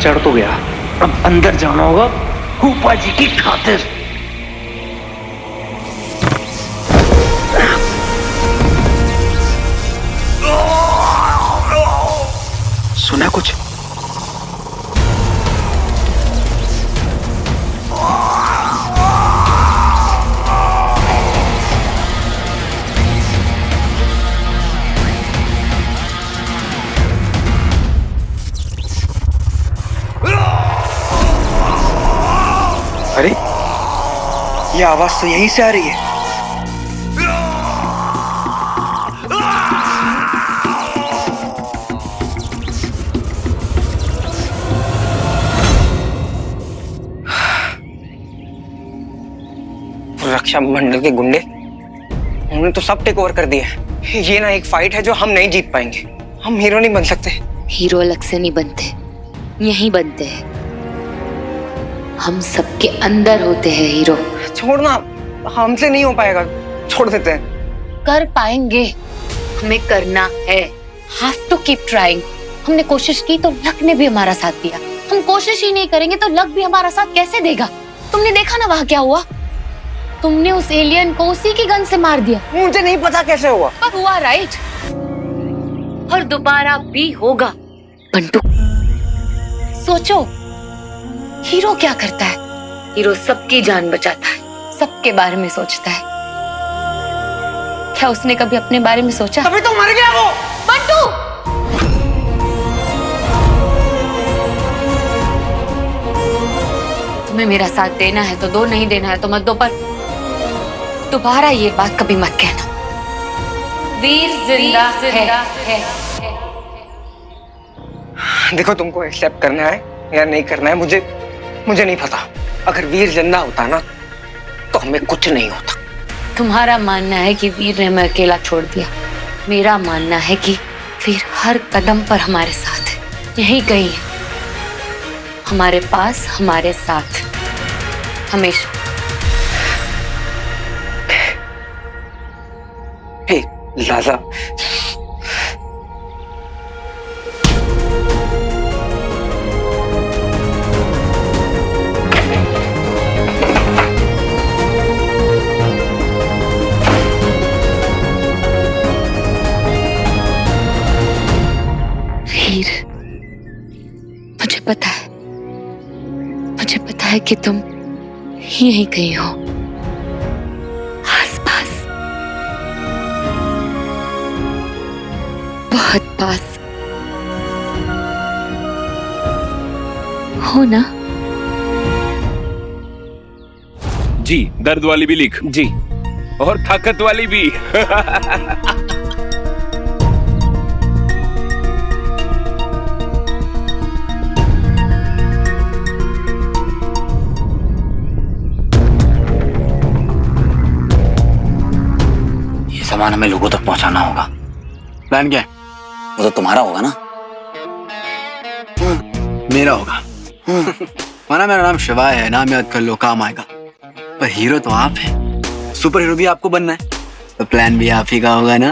चढ़ तो गया, अब अंदर जाना होगा फूफा जी की खातिर। सुना कुछ? अरे ये आवाज तो यहीं से आ रही है। रक्षा मंडल के गुंडे, उन्होंने तो सब टेक ओवर कर दिया है। ये ना एक फाइट है जो हम नहीं जीत पाएंगे। हम हीरो नहीं बन सकते। हीरो अलग से नहीं बनते, यहीं बनते हैं। हम सबके अंदर होते हैं हीरो। छोड़ना, हमसे नहीं हो पाएगा, छोड़ देते हैं। कर पाएंगे, हमें करना है। Have to keep trying. हमने कोशिश की तो लक ने भी हमारा साथ दिया। हम कोशिश ही नहीं करेंगे तो लक भी हमारा साथ कैसे देगा? तुमने देखा ना वहाँ क्या हुआ? तुमने उस एलियन को उसी की गन से मार दिया। मुझे नहीं पता कैसे हुआ, पर हुआ, राइट? और दोबारा भी होगा। बंटू, सोचो, हीरो क्या करता है? हीरो सबकी जान बचाता है, सबके बारे में सोचता है। क्या उसने कभी अपने बारे में सोचा? अभी तो मर गया वो। बंटू, तुम्हें मेरा साथ देना है तो दो, नहीं देना है तो मत दो, पर दोबारा ये बात कभी मत कहना। वीर जिंदा है। देखो, तुमको एक्सेप्ट करना है या नहीं करना है, मुझे नहीं पता। अगर वीर जिंदा होता ना तो हमें कुछ नहीं होता। तुम्हारा मानना है कि वीर ने हमें अकेला छोड़ दिया। मेरा मानना है कि वीर हर कदम पर हमारे साथ है, यहीं कहीं है, हमारे पास, हमारे साथ, हमेशा। हे लाला, वीर, मुझे पता है कि तुम यहीं कहीं हो, आसपास, बहुत पास हो ना? जी, दर्द वाली भी लिख जी, और ताकत वाली भी। सामान हमें लोगों तक पहुंचाना होगा। प्लान क्या है? वो तो तुम्हारा होगा ना? मेरा होगा। माना मेरा नाम शिवाय है, नाम याद कर लो, काम आएगा। पर हीरो तो आप हैं, सुपर हीरो भी आपको बनना है, तो प्लान भी आप ही का होगा ना?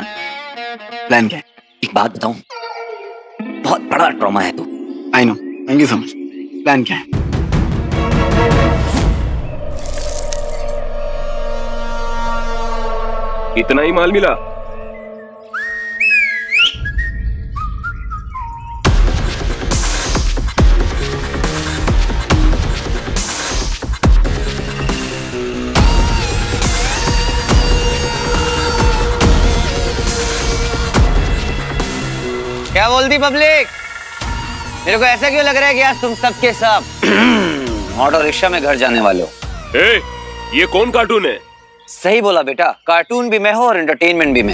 प्लान क्या है? एक बात बताऊं, बहुत बड़ा ट्रॉमा है तू। I know, thank you so much. Plan क्या है? इतना ही माल मिला? क्या बोलती पब्लिक? मेरे को ऐसा क्यों लग रहा है कि आज तुम सब के सब ऑटो रिक्शा में घर जाने वाले हो। ये कौन कार्टून है? सही बोला बेटा, कार्टून भी मैं हूँ और एंटरटेनमेंट भी मैं।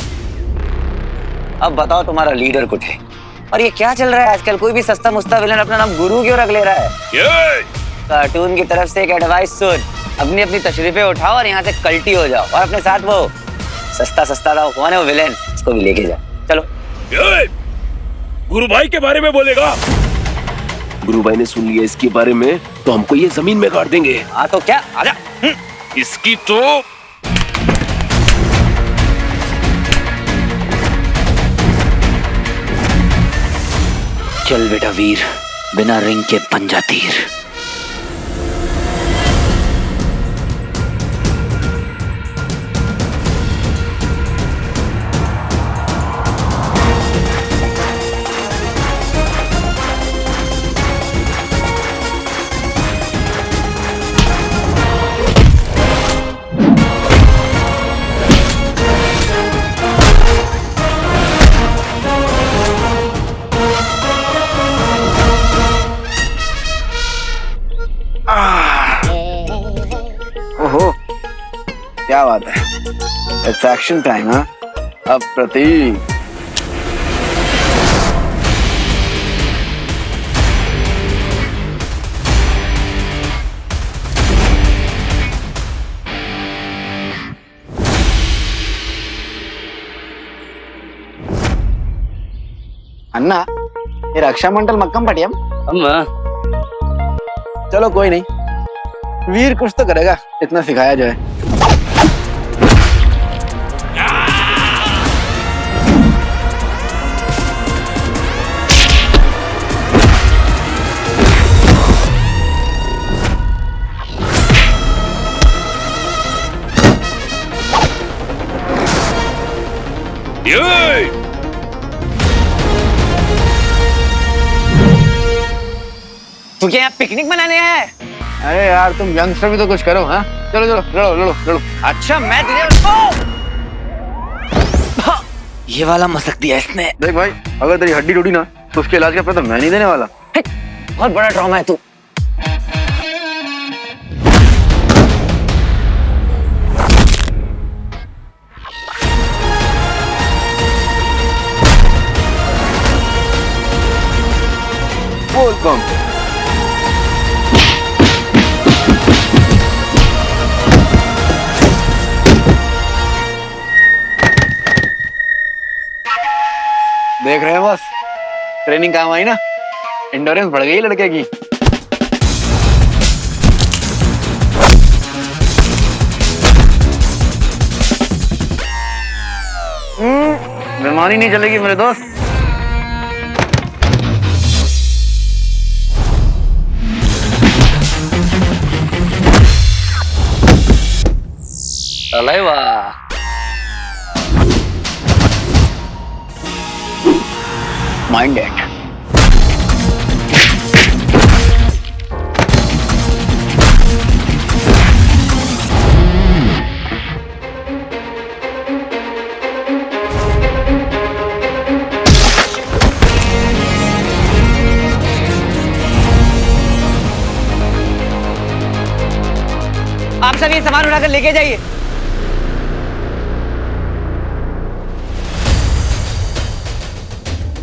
अब बताओ तुम्हारा लीडर कुछ है। और ये क्या चल रहा है आजकल? कोई भी सस्ता मुस्ता विलन अपना नाम गुरु क्यों रख ले रहा है? कार्टून की तरफ से एक एडवाइस सुन, अपनी अपनी तशरीफें उठाओ और यहाँ से कल्टी हो जाओ, और अपने साथ वो सस्ता था, कौन है वो विलेन, उसको भी लेके जाओ। चलो। गुरु भाई के बारे में बोलेगा? गुरु भाई ने सुन लिया इसके बारे में तो हमको ये जमीन में गाड़ देंगे। हाँ तो क्या, आजा। इसकी तो चल बेटा वीर, बिना रिंग के पंजा तीर। ओहो, क्या बात है। It's action time. हाँ, अब प्रतीक। अन्ना, ये रक्षा मंडल मक्कम पटियम। अम्मा चलो कोई नहीं, वीर कुछ तो करेगा, इतना सिखाया जो है। तू क्या यहाँ पिकनिक मनाने आया है? अरे यार तुम यंगस्टर भी तो कुछ करो। हाँ, चलो चलो लड़ो लड़ो लड़ो। अच्छा मैं तुझे ये वाला मसक दिया इसने। देख भाई, अगर तेरी हड्डी टूटी ना तो उसके इलाज का पैसा मैं नहीं देने वाला। बहुत बड़ा ड्रामा है तू। बोल बम। देख रहे हैं बस, ट्रेनिंग काम आई ना, एंडोरेंस बढ़ गई लड़के की। बेईमानी नहीं चलेगी मेरे दोस्त। अरे वाह, माइंड डेट। आप सब ये सामान उठाकर लेके जाइए।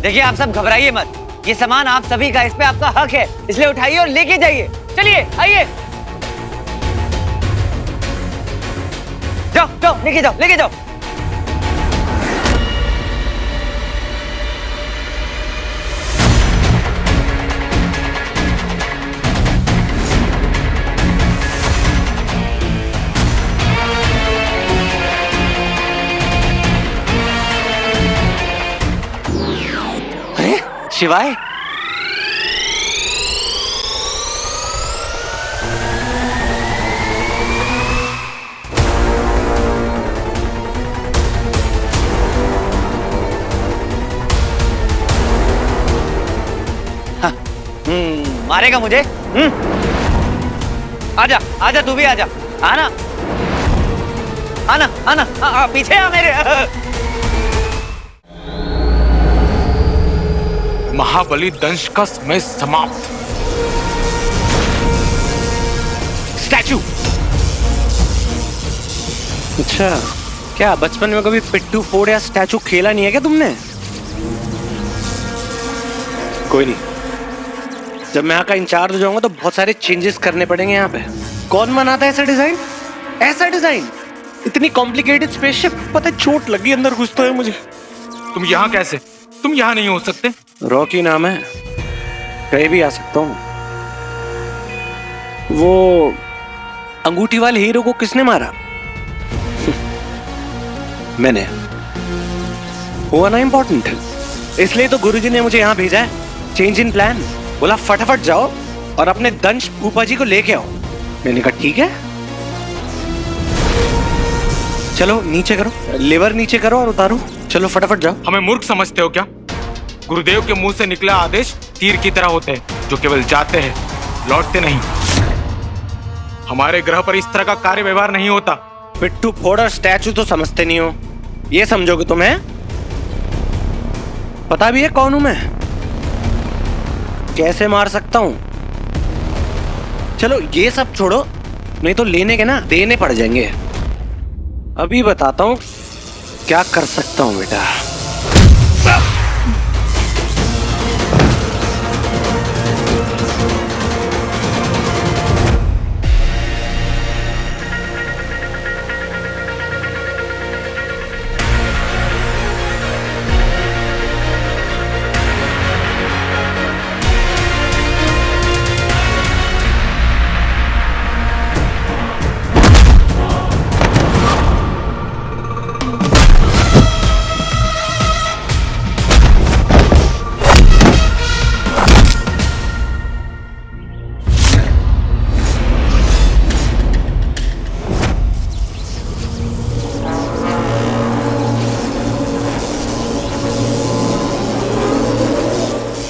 देखिए आप सब घबराइए मत, ये सामान आप सभी का, इस पे आपका हक है, इसलिए उठाइए और लेके जाइए। चलिए आइए, जाओ जाओ लेके जाओ लेके जाओ। अरे शिवाय, मारेगा मुझे? आजा आजा, तू भी आजा, आना आना आना, पीछे आ मेरे। महाबली दंश का समय समाप्त। स्टैचू। अच्छा, क्या बचपन में कभी पिट्ठू फोड़ या स्टैचू खेला नहीं है क्या तुमने? कोई नहीं, जब मैं यहाँ का इंचार्ज हो जाऊंगा तो बहुत सारे चेंजेस करने पड़ेंगे यहाँ पे। कौन बनाता है ऐसा डिजाइन? ऐसा डिजाइन, इतनी कॉम्प्लिकेटेड स्पेसशिप, पता है चोट लगी अंदर घुसते हुए मुझे। तुम यहाँ कैसे? तुम यहाँ नहीं हो सकते। रॉकी नाम है, कहीं भी आ सकता हूँ। वो अंगूठी वाले हीरो को किसने मारा? मैंने। हुआ ना इम्पोर्टेंट, इसलिए तो गुरुजी ने मुझे यहाँ भेजा है। Change in plan. बोला फटाफट जाओ और अपने दंश फूफा जी को लेके आओ। मैंने कहा ठीक है। चलो नीचे करो, लेवर नीचे करो और उतारो। चलो फटाफट जाओ। हमें मूर्ख समझते हो क्या? गुरुदेव के मुंह से निकला आदेश तीर की तरह होते हैं, जो केवल जाते हैं, लौटते नहीं। हमारे ग्रह पर इस तरह का कार्य व्यवहार नहीं होता। पिट्ठू फोड़ और स्टैचू तो समझते नहीं हो, ये समझोगे तुम्हें? पता भी है कौन हूं मैं, कैसे मार सकता हूं। चलो ये सब छोड़ो, नहीं तो लेने के ना देने पड़ जाएंगे। अभी बताता हूं क्या कर सकता हूं बेटा।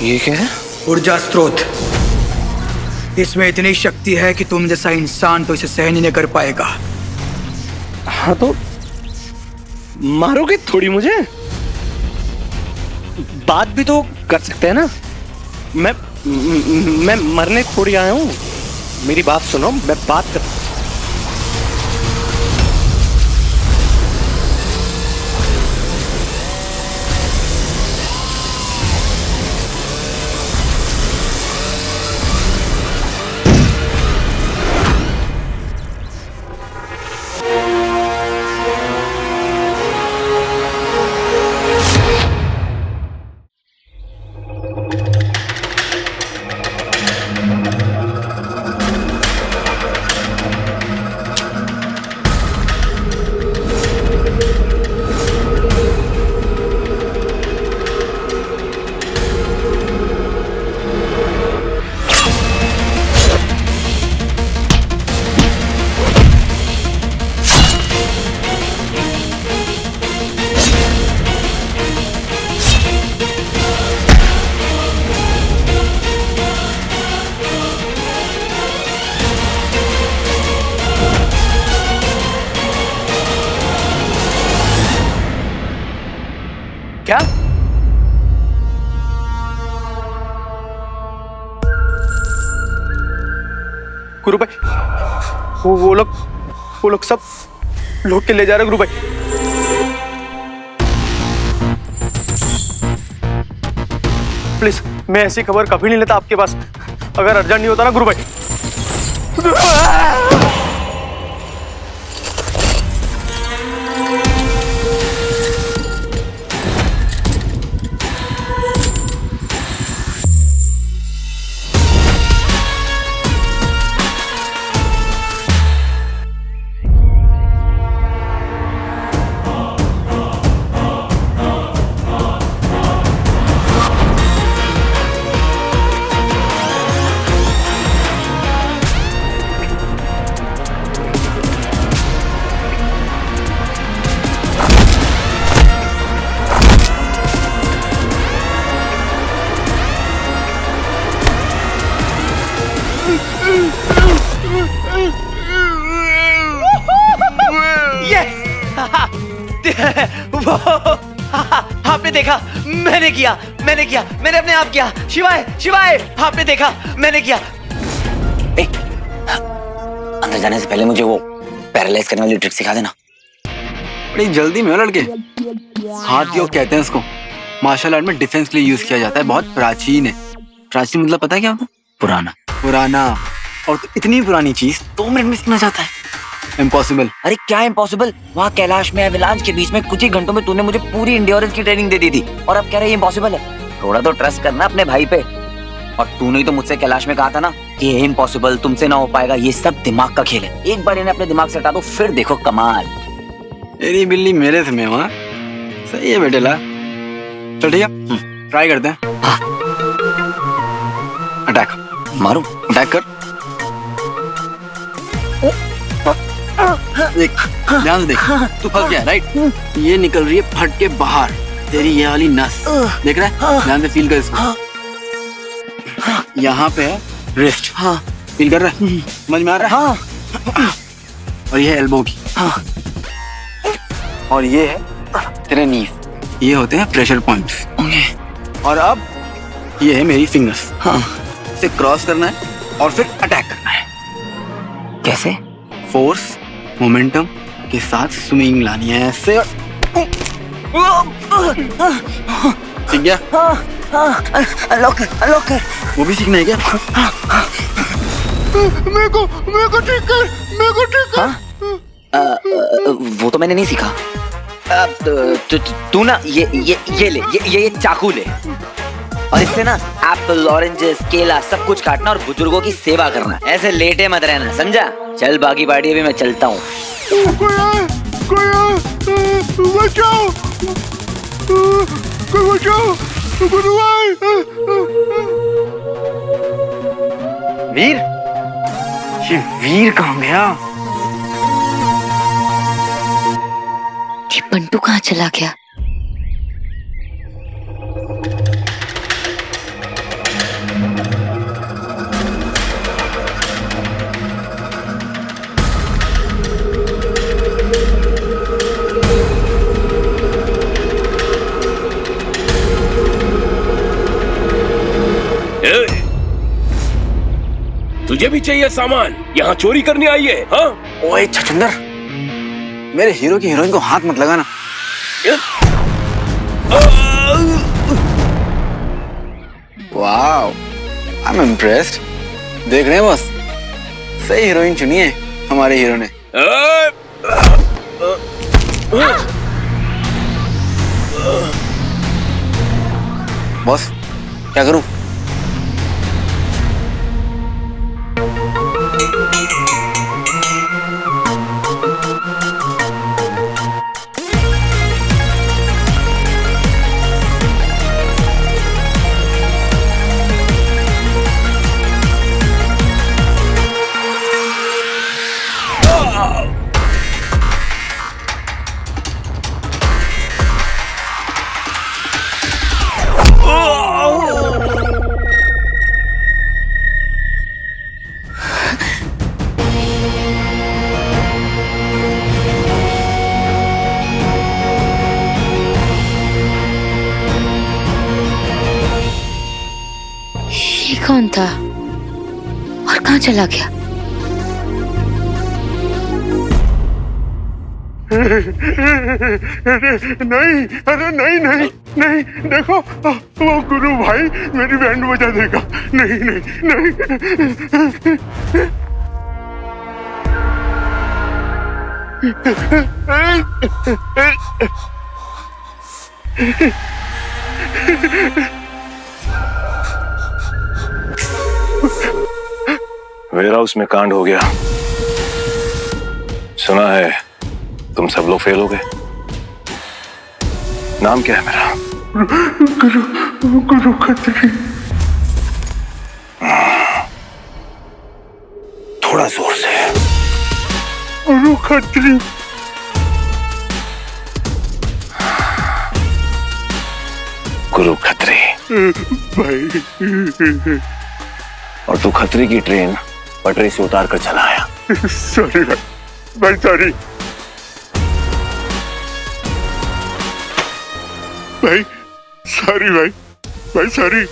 ये क्या है? ऊर्जा स्रोत। इसमें इतनी शक्ति है कि तुम जैसा इंसान तो इसे सहन ही नहीं कर पाएगा। हाँ तो मारोगे थोड़ी मुझे, बात भी तो कर सकते हैं ना। मैं मरने थोड़ी आया हूं, मेरी बात सुनो, मैं बात कर। क्या? गुरु भाई, वो लोग सब लोग के ले जा रहे गुरु भाई। प्लीज, मैं ऐसी खबर कभी नहीं लेता आपके पास, अगर अर्जेंट नहीं होता ना गुरु भाई। आपने देखा, मैंने किया, मैंने अपने आप किया। शिवाय शिवाय, आपने देखा, मैंने किया। अंदर जाने से पहले मुझे वो पैरालाइज करने वाली ट्रिक सिखा देना। बड़ी जल्दी में हो लड़के। हाथ योग कहते हैं उसको, मार्शल आर्ट में डिफेंस के लिए यूज किया जाता है। बहुत प्राचीन है। प्राचीन मतलब पता है क्या होता है? पुराना। और तो इतनी पुरानी चीज 2 मिनट में सीखना चाहता है? इम्पॉसिबल। अरे क्या इम्पॉसिबल? वहाँ कैलाश में एवलांच के बीच में कुछ ही घंटों में तूने मुझे पूरी इंड्योरेंस की ट्रेनिंग दे दी थी, और अब कह रहा है इम्पॉसिबल है। थोड़ा तो ट्रस्ट करना अपने भाई पे। और तूने ही तो मुझसे कैलाश में कहा था ना कि ये इम्पॉसिबल, तुमसे ना हो पाएगा। ये सब दिमाग का खेल है। एक बार इन्हें अपने दिमाग से हटा दो, फिर देखो कमाल। तेरी बिल्ली मेरे से में वहाँ सही है बेटे। ला चल ठीक है, ट्राई करते हैं। अटैक मारूं? अटैक कर। देख, ध्यान से देख, तू फंस गया राइट। ये निकल रही है फट के बाहर, तेरी ये वाली नस देख रहा है, ध्यान से फील कर इसको। यहाँ पे है रिस्ट, हाँ फील कर रहा है, समझ में आ रहा है? हाँ। और ये है एल्बो की, हाँ। और ये है तेरे नीज, ये होते हैं प्रेशर पॉइंट्स। और अब ये है मेरी फिंगर्स, हाँ। इसे क्रॉस करना है और फिर अटैक करना है। कैसे? फोर्स मोमेंटम के साथ स्विंग लानी है ऐसे। सीख गया? अनलॉक कर। वो भी सीखना है क्या? मेरे को ठीक कर। हाँ? वो तो मैंने नहीं सीखा। तू ना ये ले, ये चाकू ले और इससे ना एप्पल, ऑरेंजेस, केला सब कुछ काटना और बुजुर्गों की सेवा करना। ऐसे लेटे मत रहना, समझा? चल बाकी पार्टी अभी मैं चलता हूँ। बचाओ, गुरु भाई। वीर, ये वीर कहाँ गया? ये बंटू कहाँ चला गया? तुझे भी चाहिए सामान? यहाँ चोरी करने आई है? हाँ? ओए छछुंदर, मेरे हीरो की हीरोइन को हाथ मत लगाना। Wow, I am impressed. देख रहे हैं बस, सही हीरोइन चुनी है हमारे हीरो ने। बॉस, क्या करूं? ये कौन था और कहाँ चला गया? नहीं, अरे नहीं, देखो वो गुरु भाई मेरी बैंड बजा देगा। नहीं। वेयर हाउस में कांड हो गया, सुना है तुम सब लोग फेल हो गए। नाम क्या है मेरा? गुरु खत्री। थोड़ा जोर से। गुरु खत्री। गुरु खत्री भाई। और तू खत्री की ट्रेन पटरी से उतार कर चला आया। सॉरी भाई, सॉरी भाई, सॉरी।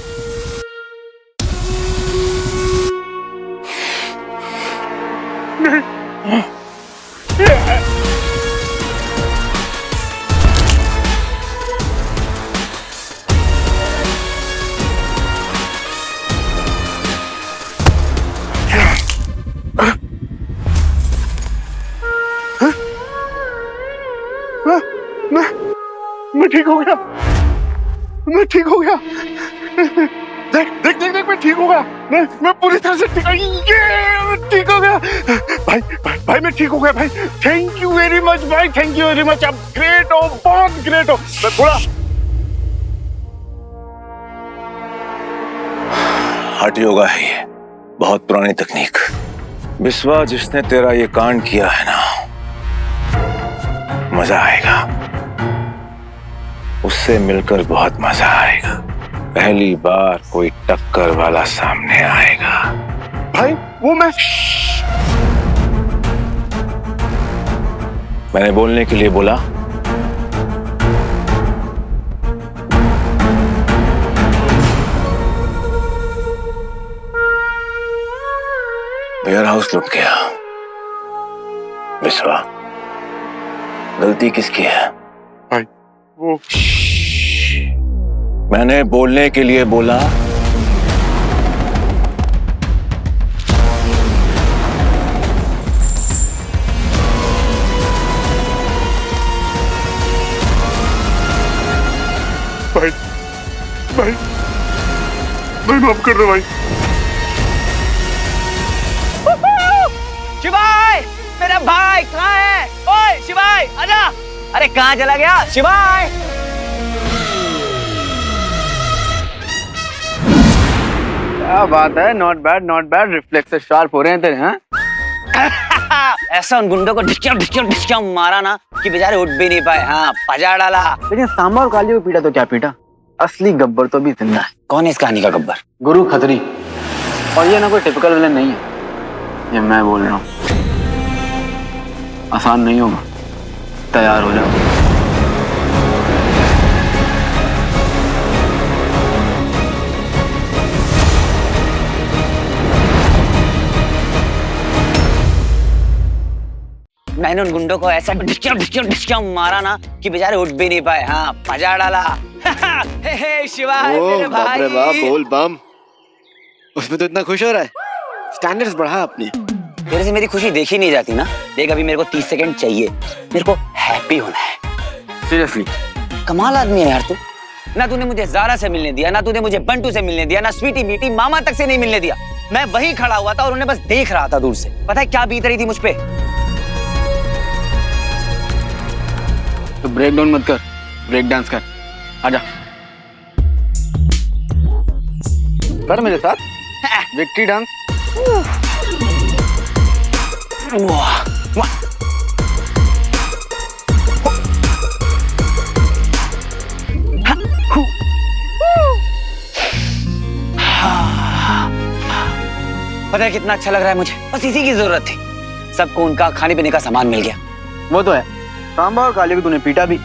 मैं ठीक हो गया। देख मैं ठीक हो गया। मैं पूरी तरह से ठीक हो गया। भाई मैं ठीक हो गया भाई। थैंक यू वेरी मच भाई, थैंक यू वेरी मच। आप ग्रेट हो, बहुत ग्रेट हो। मैं थोड़ा हठ योगा है ये, बहुत पुरानी तकनीक। बिस्वा, जिसने तेरा ये कांड किया है ना, मजा आएगा, उससे मिलकर बहुत मजा आएगा। पहली बार कोई टक्कर वाला सामने आएगा। भाई वो मैंने बोलने के लिए बोला। वेयर हाउस लुट गया। बिस्वा, गलती किसकी है? भाई वो मैंने बोलने के लिए बोला। भाई भाई भाई माफ कर दो भाई। शिवाय, मेरा भाई कहाँ है? ओए शिवाय, आजा। अरे कहाँ चला गया शिवाय? क्या बात है, नॉट बैड। रिफ्लेक्सेस शार्प हो रहे हैं तेरे। हाँ ऐसा उन गुंडों को ढिचक्या मारा ना कि बेचारे उठ भी नहीं पाए। हाँ, पजा डाला। लेकिन सांबा और काली को पीटा तो क्या पीटा, असली गब्बर तो भी जिंदा है। कौन है इस कहानी का गब्बर? गुरु खत्री। और ये ना कोई टिपिकल विलेन नहीं है, ये मैं बोल रहा हूँ। आसान नहीं होगा, तैयार हो जाओ। मैंने उन गुंडों को ऐसा ढिचक्या मारा ना कि बेचारे उठ भी नहीं पाए। हाँ, पजा डाला। हे शिवाय, मेरे भाई। बोल बम। उसमें तो इतना खुश हो रहा है, स्टैंडर्ड्स बढ़ा अपनी। तेरे से मेरी खुशी देखी नहीं जाती ना। देख, अभी मेरे को 30 सेकंड चाहिए, मेरे को हैप्पी होना है। सीरियसली कमाल आदमी है यार तू। ना तूने मुझे ज़ारा से मिलने दिया, ना तूने मुझे बंटू से मिलने दिया, ना स्वीटी मीटी मामा तक से नहीं मिलने दिया। मैं वहीं खड़ा हुआ था और उन्हें बस देख रहा था दूर से। पता है क्या बीत रही थी मुझ पे? तो ब्रेक डाउन मत कर, ब्रेक डांस कर। आजा कर मेरे साथ विक्ट्री डांस। वाह वाह। पता है कितना अच्छा लग रहा है मुझे, बस इसी की जरूरत थी। सबको उनका खाने पीने का सामान मिल गया। वो तो है, सांबा और काली को तूने पीटा भी,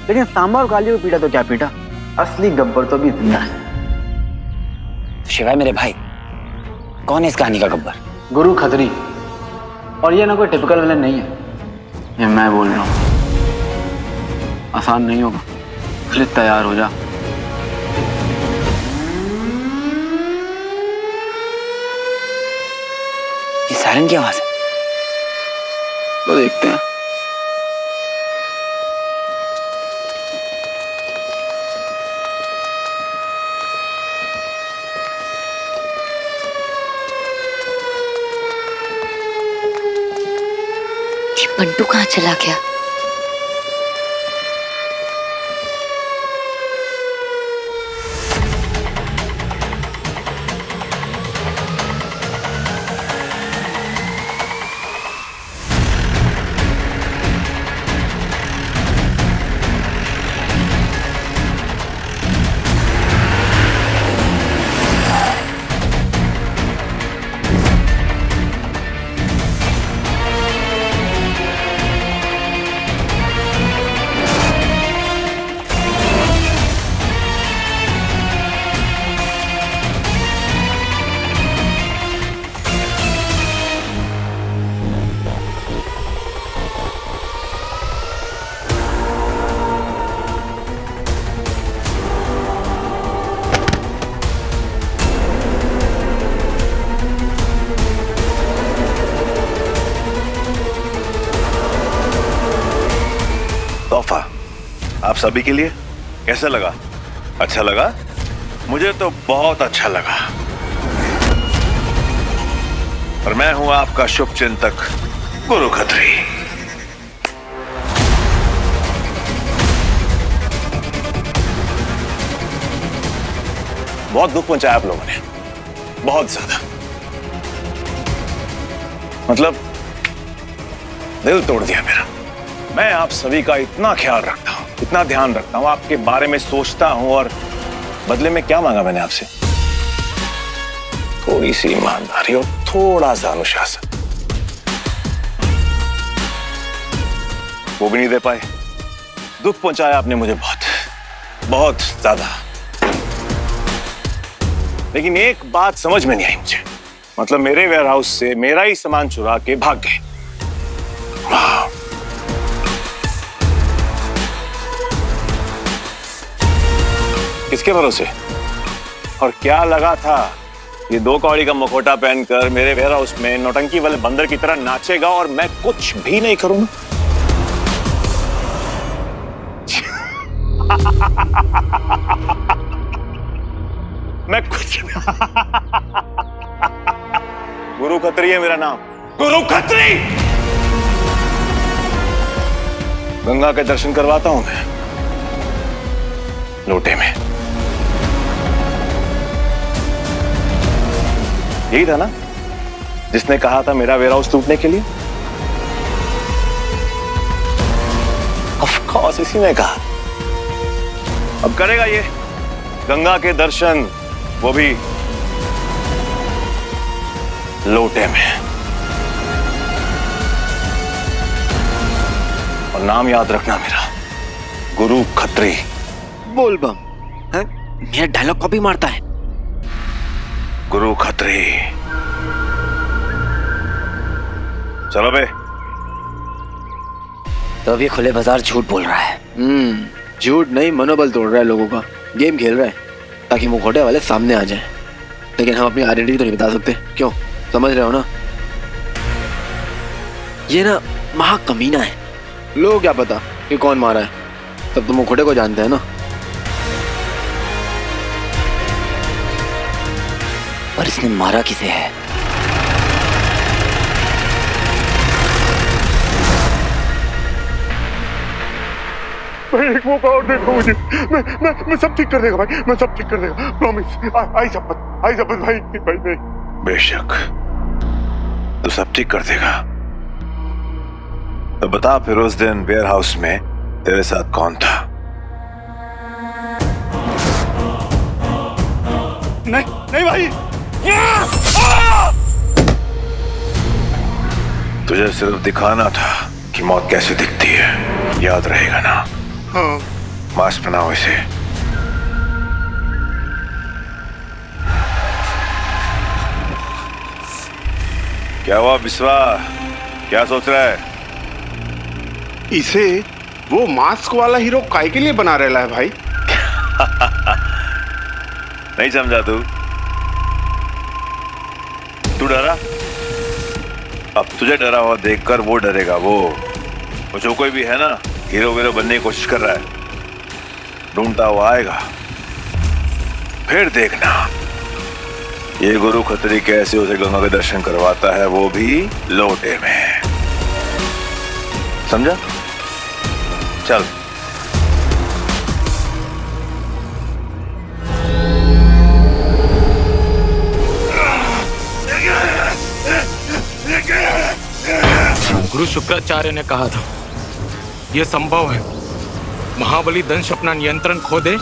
लेकिन सांबा और काली को पीटा तो क्या पीटा, असली गब्बर तो भी जिंदा है। शिवाय मेरे भाई, कौन है इस कहानी का गब्बर? गुरु खत्री। और ये ना कोई टिपिकल विलेन नहीं है, ये मैं बोल रहा हूँ। आसान नहीं होगा, इसलिए तैयार हो जा। ये सायरन की आवाज है। तो देखते हैं। बंटू कहाँ चला गया? तोहफा आप सभी के लिए कैसा लगा? अच्छा लगा? मुझे तो बहुत अच्छा लगा। और मैं हूं आपका शुभ चिंतक गुरु खत्री। बहुत दुख पहुंचाया आप लोगों ने, बहुत ज्यादा। मतलब दिल तोड़ दिया मेरा। मैं आप सभी का इतना ख्याल रखता हूं, इतना ध्यान रखता हूं, आपके बारे में सोचता हूं, और बदले में क्या मांगा मैंने आपसे? थोड़ी सी ईमानदारी और थोड़ा सा अनुशासन। वो भी नहीं दे पाए। दुख पहुंचाया आपने मुझे बहुत बहुत ज्यादा। लेकिन एक बात समझ में नहीं आई मुझे, मतलब मेरे वेयरहाउस से मेरा ही सामान चुरा के भाग गए। वाह। किसके भरोसे? और क्या लगा था ये 2 कौड़ी का मुखौटा पहनकर मेरे वेयरहाउस में नौटंकी वाले बंदर की तरह नाचेगा और मैं कुछ भी नहीं करूंगा? मैं कुछ गुरु खत्री है मेरा नाम, गुरु खत्री। गंगा के दर्शन करवाता हूं मैं लोटे में। यही था ना जिसने कहा था मेरा वेयरहाउस लूटने के लिए? ऑफ कोर्स इसी ने कहा। अब करेगा ये गंगा के दर्शन, वो भी लोटे में। और नाम याद रखना मेरा, गुरु खत्री। बोल बम है? मेरा डायलॉग कॉपी मारता है। गुरु खत्री। चलो बे। तो अब ये खुले बाजार झूठ बोल रहा है। झूठ नहीं, मनोबल तोड़ रहा है लोगों का। गेम खेल रहा है ताकि मुखौटे वाले सामने आ जाएं। लेकिन हम अपनी आइडेंटिटी तो नहीं बता सकते। क्यों? समझ रहे हो ना? ये ना महा कमीना है। लोग क्या पता कि कौन मारा है, तब तो मुखौटे को जानते हैं ना। पर इसने मारा किसे है? भाई एक मौका और देखो मुझे। मैं सब ठीक कर देगा भाई, मैं सब ठीक कर देगा, प्रॉमिस। आई शपथ भाई। भाई नहीं। बेशक तू सब ठीक कर देगा। तो बता फिर उस दिन वेयरहाउस में तेरे साथ कौन था? नहीं भाई। तुझे सिर्फ दिखाना था कि मौत कैसे दिखती है। याद रहेगा ना? हाँ। मास्क पहनाओ इसे। क्या हुआ बिस्वा? क्या सोच रहा है? इसे वो मास्क वाला हीरो काय के लिए बना रहा है भाई? नहीं समझा तू? तू डरा? अब तुझे डरा हुआ देखकर वो डरेगा। वो जो कोई भी है ना हीरो वीरो बनने की कोशिश कर रहा है, ढूंढता हुआ आएगा। फिर देखना ये गुरु खत्री कैसे उसे गंगा के दर्शन करवाता है, वो भी लोटे में। समझा? चल। गुरु शुक्राचार्य ने कहा था यह संभव है। महाबली दंश अपना नियंत्रण खो दे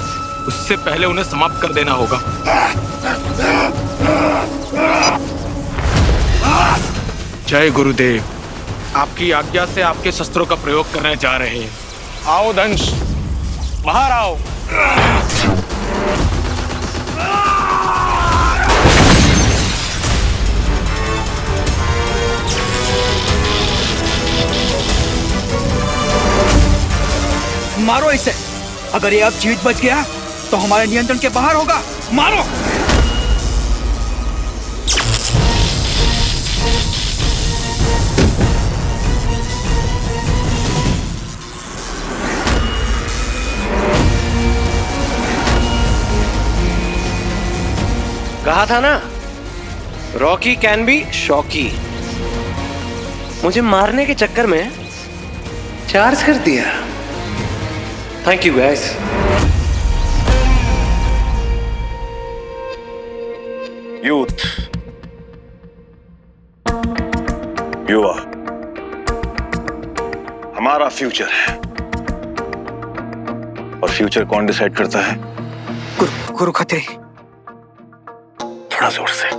उससे पहले उन्हें समाप्त कर देना होगा। जय गुरुदेव। आपकी आज्ञा से आपके शस्त्रों का प्रयोग करने जा रहे हैं। आओ दंश, बाहर आओ। मारो इसे। अगर ये अब जीवित बच गया तो हमारे नियंत्रण के बाहर होगा। मारो। कहा था ना, रॉकी कैन बी शॉकी। मुझे मारने के चक्कर में चार्ज कर दिया। Thank you guys. यूथ, युवा हमारा फ्यूचर है। और फ्यूचर कौन डिसाइड करता है? गुरु खत्री। थोड़ा जोर से।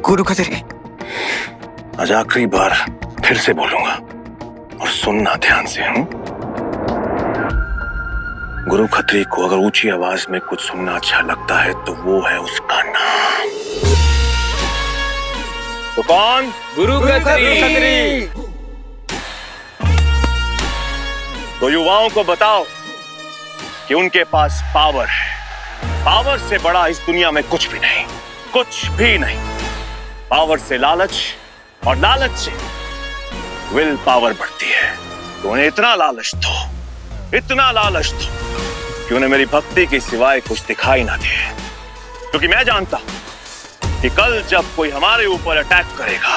गुरु खत्री। आज आखिरी बार फिर से बोलूंगा और सुनना ध्यान से। गुरु खत्री को अगर ऊंची आवाज में कुछ सुनना अच्छा लगता है तो वो है उसका नाम। तो कौन? गुरु खत्री। तो युवाओं को बताओ कि उनके पास पावर है। पावर से बड़ा इस दुनिया में कुछ भी नहीं, कुछ भी नहीं। पावर से लालच और लालच से विल पावर बढ़ती है। तो उन्हें इतना लालच दो, इतना लालच दो कि उन्हें मेरी भक्ति के सिवाय कुछ दिखाई ना दे। क्योंकि मैं जानता हूं कि कल जब कोई हमारे ऊपर अटैक करेगा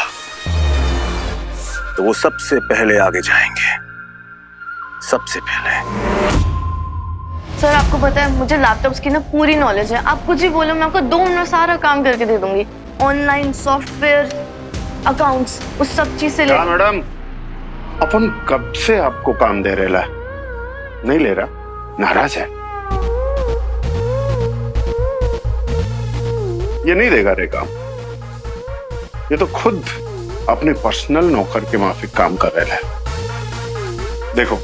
तो वो सबसे पहले आगे जाएंगे, सबसे पहले। सर आपको पता है मुझे लैपटॉप्स की ना पूरी नॉलेज है। आप कुछ ही बोलो, मैं आपको 2 मिनट सारा काम करके दे दूंगी। ऑनलाइन सॉफ्टवेयर, अकाउंट्स, उस सब चीज से ले। मैडम, अपन कब से आपको काम दे रहे ला? नहीं ले रहा? नाराज है? ये नहीं देगा रे काम। ये तो खुद अपने पर्सनल नौकर के माफिक काम कर रहे हैं। देखो,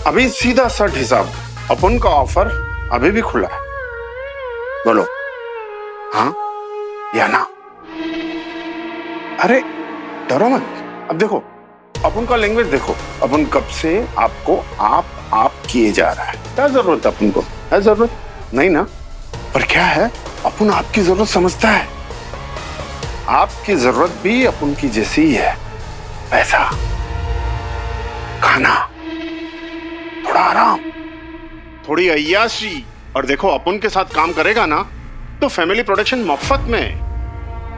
अभी सीधा सट हिसाब, अपन का ऑफर अभी भी खुला है। बोलो हाँ या ना? अरे डरो मत। अब देखो, अपन का लैंग्वेज देखो, अपन कब से आपको आप किए जा रहा है। क्या जरूरत है अपन को? है जरूरत? नहीं ना? पर क्या है, अपन आपकी जरूरत समझता है। आपकी जरूरत भी अपन की जैसी ही है। पैसा, खाना, थोड़ा आराम, थोड़ी अय्याशी। और देखो, अपन के साथ काम करेगा ना तो फैमिली प्रोटेक्शन मुफ्त में।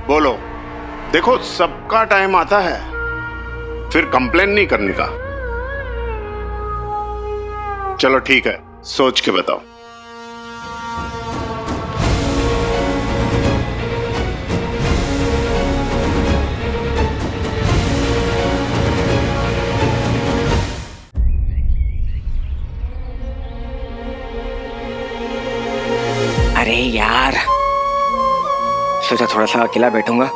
बोलो, देखो सबका टाइम आता है, फिर कंप्लेन नहीं करने का। चलो ठीक है, सोच के बताओ। अरे यार, सोचा थोड़ा सा अकेला बैठूंगा,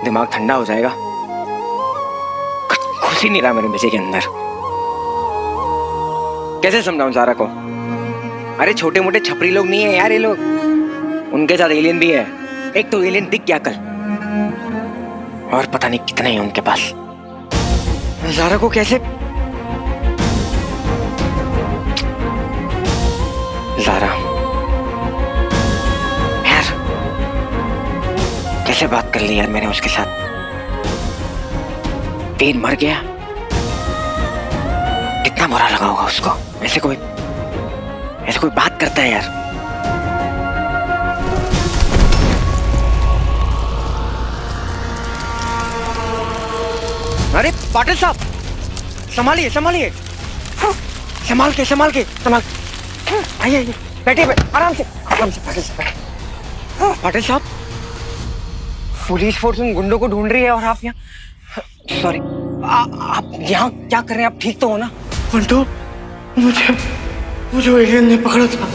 दिमाग ठंडा हो जाएगा। कुछ खुश ही नहीं रहा मेरे बच्चे के अंदर। कैसे समझाऊं सारा को? अरे छोटे मोटे छपरी लोग नहीं है यार ये लोग, उनके साथ एलियन भी है। एक तो एलियन दिख गया कल, और पता नहीं कितने हैं उनके पास। ज़ारा को कैसे? ज़ारा यार, कैसे बात कर ली यार मैंने उसके साथ। वीर मर गया, कितना बुरा लगा होगा उसको। ऐसे कोई बात करता है यार। अरे पाटिल साहब, संभालिए संभालिए, संभाल के आइए बैठिए, आराम से पाटिल साहब। पाटिल साहब, पुलिस फोर्स उन गुंडों को ढूंढ रही है और आप यहाँ, सॉरी, आप यहाँ क्या कर रहे हैं? आप ठीक तो हो ना? बंटू, मुझे एलियन ने पकड़ा था।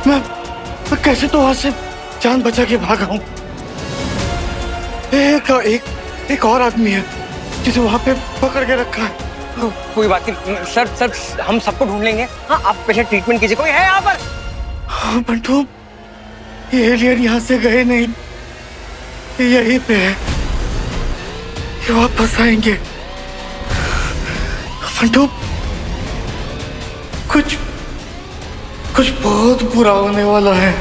मैं कैसे तो वहां से जान बचा के भागा हूँ। एक और आदमी है जिसे वहां पे पकड़ के रखा है। कोई बात नहीं सर, हम सबको ढूंढ लेंगे। हाँ, आप पहले ट्रीटमेंट कीजिए। कोई है यहाँ पर? हाँ बंटू, ये एलियन यहाँ से गए नहीं, यहीं पे है। ये वापस आएंगे। बंटू, कुछ बहुत बुरा होने वाला है।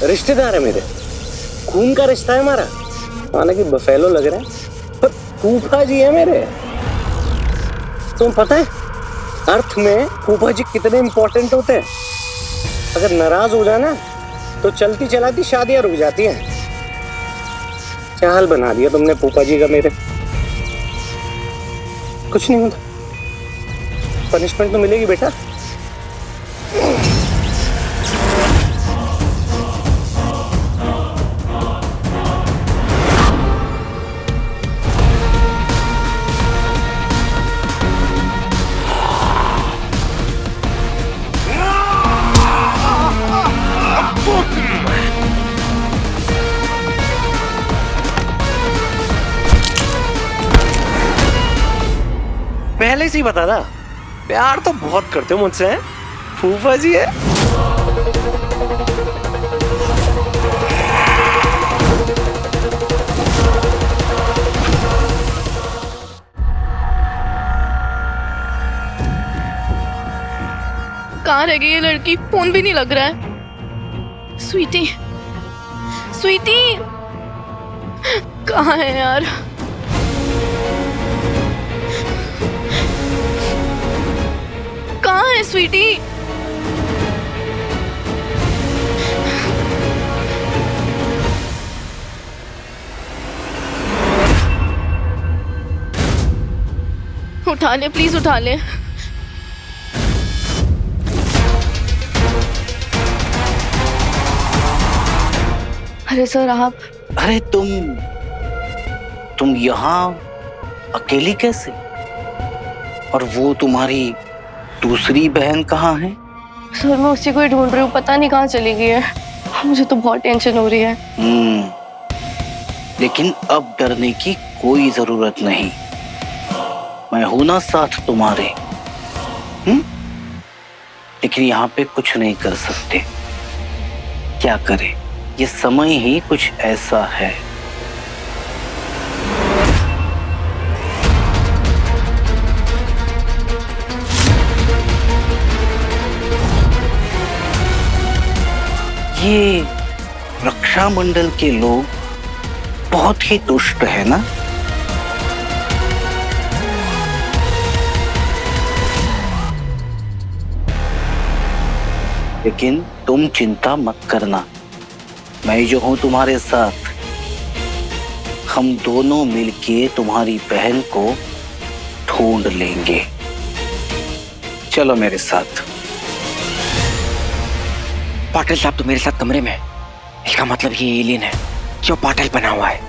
रिश्तेदार है मेरे, खून का रिश्ता है हमारा। हालांकि बफेलो लग रहा है, पर फूफा जी है मेरे। तुम पता है अर्थ में फूफा जी कितने इंपॉर्टेंट होते हैं। अगर नाराज हो जाना तो चलती चलाती शादियां रुक जाती हैं। क्या हाल बना दिया तुमने फूफा जी का मेरे। कुछ नहीं होता, पनिशमेंट तो मिलेगी बेटा। पहले से ही बता था, प्यार तो बहुत करते हो मुझसे, हैं? फूफा जी है। कहाँ रह गई ये लड़की? फोन भी नहीं लग रहा है। स्वीटी, स्वीटी कहाँ है यार? कहाँ है स्वीटी? उठा ले प्लीज, उठा ले। अरे सर आप। अरे तुम यहाँ अकेली कैसे? और वो तुम्हारी दूसरी बहन कहाँ है? सर मैं उसी को ही ढूंढ रही हूँ, पता नहीं कहाँ चली गई है। मुझे तो बहुत टेंशन हो रही है। लेकिन अब डरने की कोई जरूरत नहीं, मैं हूं ना साथ तुम्हारे। लेकिन यहाँ पे कुछ नहीं कर सकते, क्या करें, ये समय ही कुछ ऐसा है। ये रक्षा मंडल के लोग बहुत ही दुष्ट है ना? लेकिन तुम चिंता मत करना, मैं जो हूं तुम्हारे साथ। हम दोनों मिलके तुम्हारी बहन को ढूंढ लेंगे। चलो मेरे साथ। पाटिल साहब तो मेरे साथ कमरे में, इसका मतलब ये एलियन है जो पाटिल बना हुआ है।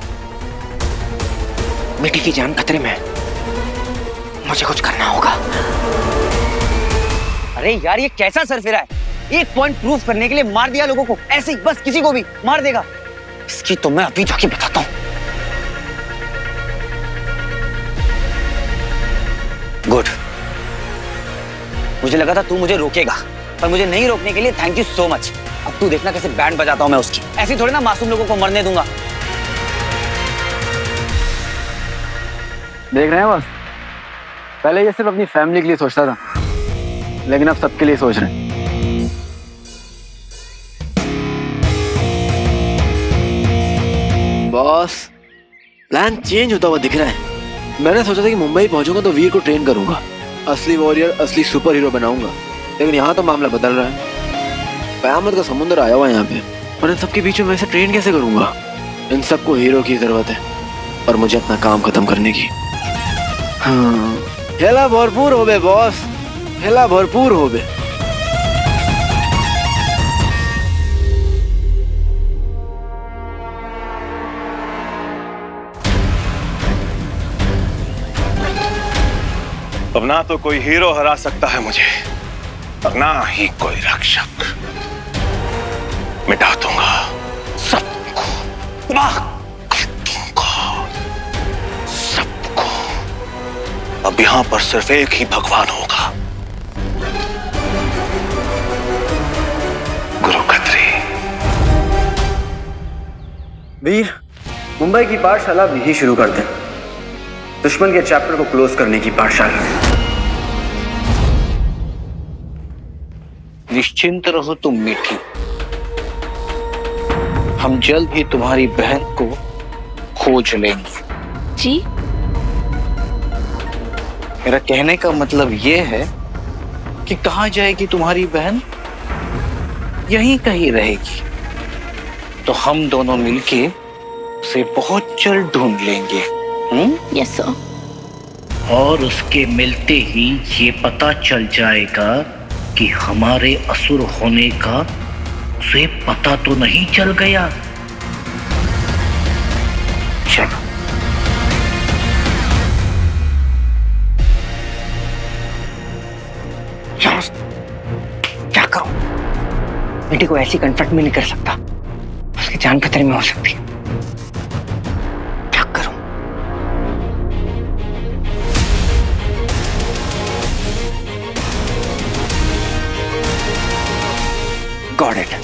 बेटी की जान खतरे में, मुझे कुछ करना होगा। अरे यार ये कैसा सरफिरा है? एक पॉइंट प्रूव करने के लिए मार दिया लोगों को, ऐसे ही बस किसी को भी मार देगा। इसकी तो मैं अभी जाके बताता हूँ। गुड, मुझे लगा था तू मुझे रोकेगा, पर मुझे नहीं रोकने के लिए थैंक यू सो मच। अब तू देखना कैसे बैंड बजाता हूं मैं उसकी। ऐसे थोड़ी ना मासूम लोगों को मरने दूंगा। देख रहे हैं बस, पहले ये सिर्फ अपनी फैमिली के लिए सोचता था, लेकिन अब सबके लिए सोच रहे हैं। बॉस, प्लान चेंज होता हुआ दिख रहा है। मैंने सोचा था कि मुंबई पहुंचूंगा तो वीर को ट्रेन करूंगा, असली वॉरियर, असली सुपर हीरो बनाऊंगा। लेकिन यहाँ तो मामला बदल रहा है। कयामत का समुद्र आया हुआ है यहाँ पे, और इन सबके बीच में मैं इसे ट्रेन कैसे करूंगा? इन सबको हीरो की जरूरत है और मुझे अपना काम खत्म करने की। हाँ, खेला भरपूर हो बे बॉस, खेला भरपूर हो बे। अब ना तो कोई हीरो हरा सकता है मुझे, और ना ही कोई रक्षक। मिटा दूंगा सबको, तबाह कर दूंगा सबको। अब यहां पर सिर्फ एक ही भगवान होगा, गुरु खत्री। वीर, मुंबई की पाठशाला भी ही शुरू कर दें। दुश्मन के चैप्टर को क्लोज करने की पाठशाला। निश्चिंत रहो तुम मीठी, हम जल्द ही तुम्हारी बहन को खोज लेंगे। जी? मेरा कहने का मतलब ये है कि कहाँ जाएगी तुम्हारी बहन? यहीं कहीं रहेगी, तो हम दोनों मिलके उसे बहुत जल्द ढूंढ लेंगे। Yes sir. और उसके मिलते ही ये पता चल जाएगा कि हमारे असुर होने का उसे पता तो नहीं चल गया। चलो। क्या करूं? बेटी को ऐसी कन्फ्रंट में नहीं कर सकता, उसकी जान खतरे में हो सकती है। क्या करूं? Got it.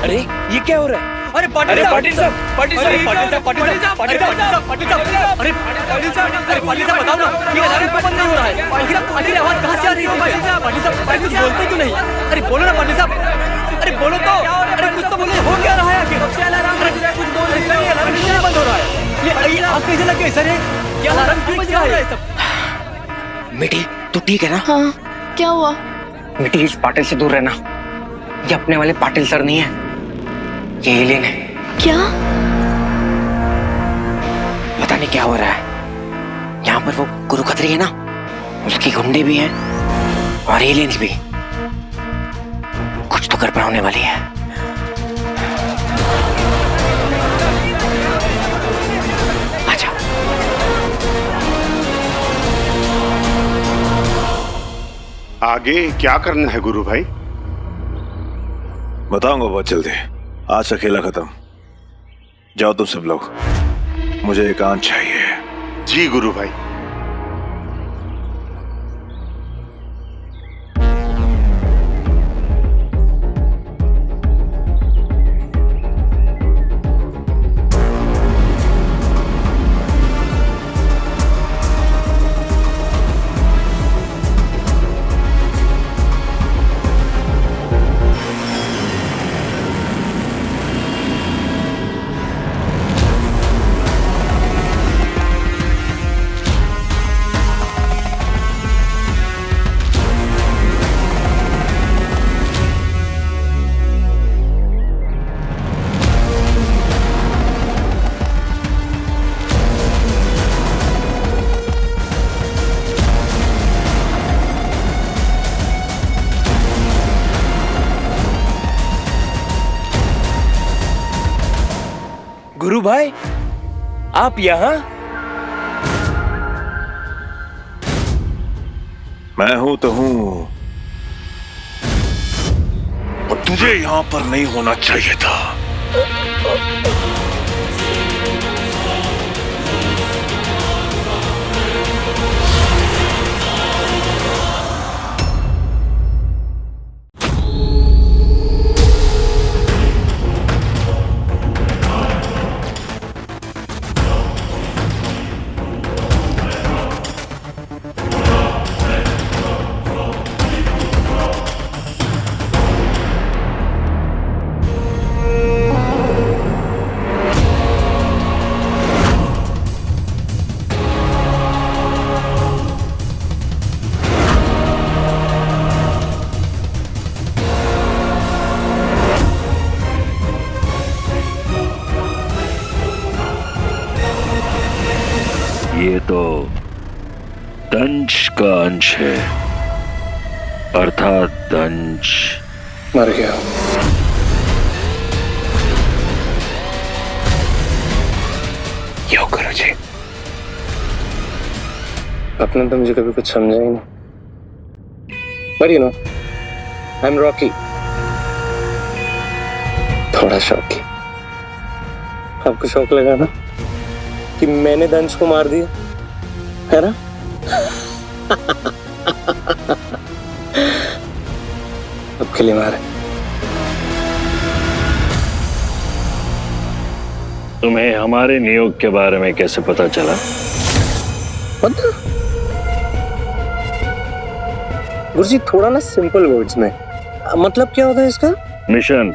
अरे ये क्या हो रहा है? अरे पाटिल साहब, पाटिल साहब, पाटिल साहब, पाटिल साहब, पाटिल साहब, पाटिल साहब, पाटिल साहब, अरे पाटिल साहब, अरे पाटिल साहब बताओ ना, ये अलार्म क्यों बंद नहीं हो रहा है? आखिर आवाज कहाँ से आ रही है? पाटिल साहब, अरे कुछ बोलते क्यों नहीं? अरे बोलो ना पाटिल साहब, अरे बोलो तो, अरे कुछ तो बोलो, हो क्या रहा है आखिर? कब से अलार्म बज रहा है? कुछ बोल नहीं रहा है, अलार्म क्यों बंद हो रहा है? ये आग कैसे लग गई सर? ये अलार्म क्यों बज रहा है सब? बेटी तू ठीक है ना? हाँ, क्या हुआ? बेटी इस पाटिल से दूर रहना, ये अपने वाले पाटिल सर नहीं है, ये एलियन है। क्या? पता नहीं क्या हो रहा है। यहाँ पर वो गुरु खत्री है ना, उसकी गुंडे भी हैं और एलियंस भी। कुछ तो गड़बड़ होने वाली है। आजा। आगे क्या करना है गुरु भाई? बताऊंगा बहुत जल्दी। आज से खेला खत्म। जाओ तुम सब लोग, मुझे एकांत चाहिए। जी गुरु भाई। गुरु भाई आप यहाँ? मैं हूं तो हूं, और तुझे यहां पर नहीं होना चाहिए था। ये तो दंश का अंश है, अर्थात दंश मर गया। यो गुरु जी, आपने तो मुझे कभी कुछ समझा ही नहीं। पर you know, I am Rocky, थोड़ा शौकी। आपको शौक लगा ना कि मैंने दंश को मार दिया, है ना? अब के लिए मारे। तुम्हें हमारे नियोग के बारे में कैसे पता चला? पता? गुरुजी थोड़ा ना सिंपल वर्ड्स में, मतलब क्या होता है इसका? मिशन,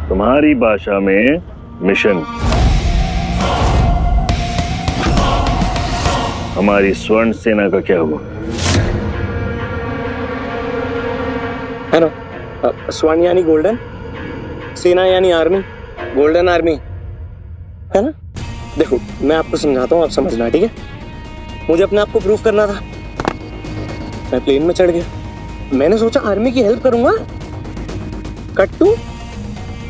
तुम्हारी भाषा में मिशन। हमारी स्वर्ण सेना का क्या हुआ? है ना? स्वान यानी गोल्डन, सेना यानी आर्मी, गोल्डन आर्मी, है ना? देखो मैं आपको समझाता हूँ, आप समझना, ठीक है? मुझे अपने आप को प्रूव करना था। मैं प्लेन में चढ़ गया, मैंने सोचा आर्मी की हेल्प करूंगा। कट टू,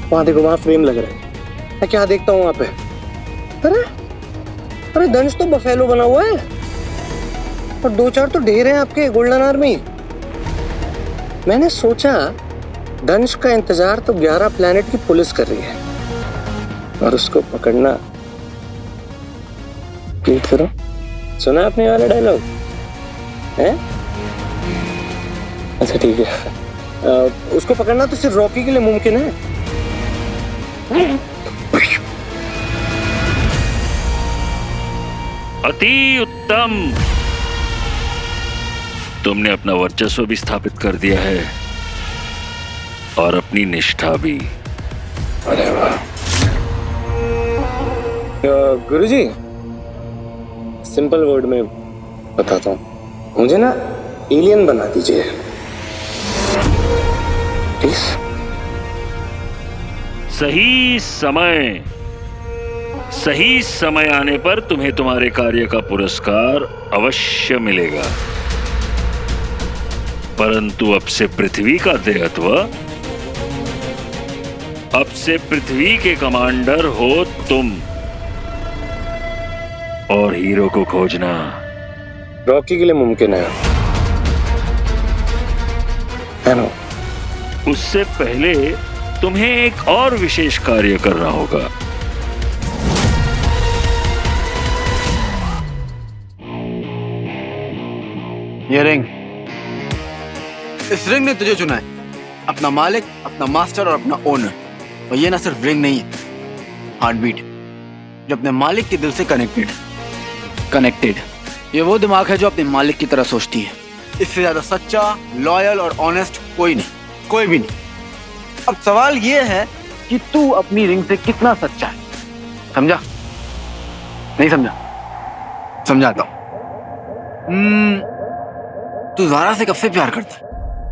वहां देखो, वहां फ्रेम लग रहा है। मैं क्या देखता हूँ वहां पे? अरे दंश तो बफेलो बना हुआ है और 2-4 तो ढेर हैं आपके गोल्डन आर्मी। मैंने सोचा दंश का इंतजार तो 11 प्लेनेट की पुलिस कर रही है और उसको पकड़ना। क्लिक करो, सुना आपने वाला डायलॉग है? अच्छा ठीक है, उसको पकड़ना तो सिर्फ रॉकी के लिए मुमकिन है। अति उत्तम, तुमने अपना वर्चस्व भी स्थापित कर दिया है और अपनी निष्ठा भी। अरे वाह। गुरुजी, सिंपल वर्ड में बताता हूँ, मुझे ना एलियन बना दीजिए प्लीज। सही समय आने पर तुम्हें तुम्हारे कार्य का पुरस्कार अवश्य मिलेगा, परंतु अब से पृथ्वी का देहत्व, अब से पृथ्वी के कमांडर हो तुम, और हीरो को खोजना रॉकी के लिए मुमकिन है ना? उससे पहले तुम्हें एक और विशेष कार्य करना होगा। ये रिंग, इस रिंग ने तुझे चुना है, अपना मालिक, अपना मास्टर और अपना ओनर। और ये ना सिर्फ रिंग नहीं है, हार्ट बीट जो अपने मालिक के दिल से कनेक्टेड। ये वो दिमाग है जो अपने मालिक की तरह सोचती है। इससे ज्यादा सच्चा, लॉयल और ऑनेस्ट कोई नहीं, कोई भी नहीं। अब सवाल ये है कि तू अपनी रिंग से कितना सच्चा है। समझा? नहीं समझा? समझाता हूं। तू ज़ारा से कब से प्यार करता है?